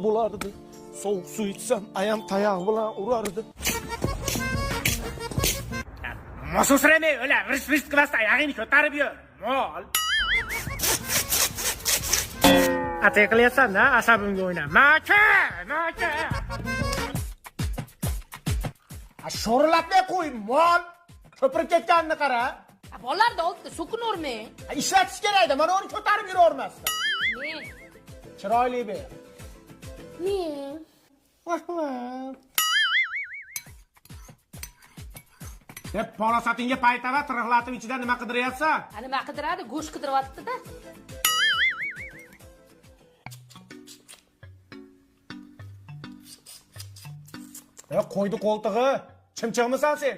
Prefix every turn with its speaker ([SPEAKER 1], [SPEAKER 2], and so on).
[SPEAKER 1] bo'lardi. Sovuq suv ichsam, ayam tayoq bilan urardi.
[SPEAKER 2] Mosusramay, o'la rish qilasdan ayog'ingni ko'tarib yur. Mol. Atay qilyapsan-da, asabimga o'ynab. Maka. Sho'rlatmay qo'y, mol. Ko'pirib ketganini qara.
[SPEAKER 3] Bolalarda oldida so'kinavermang.
[SPEAKER 2] Ishlatish kerak-da, mana uni ko'tarib yuravermasdan.
[SPEAKER 3] Men.
[SPEAKER 2] Chiroyli ber.
[SPEAKER 3] Men.
[SPEAKER 2] Rahmat. Deb porosatingga paytava tiriqlatib ichidan nima qidiryapsan?
[SPEAKER 3] Nima qidiradi? Go'sht qidiryapti-da.
[SPEAKER 2] Qo'ydi qo'ltig'i. Chimchiqmisan sen?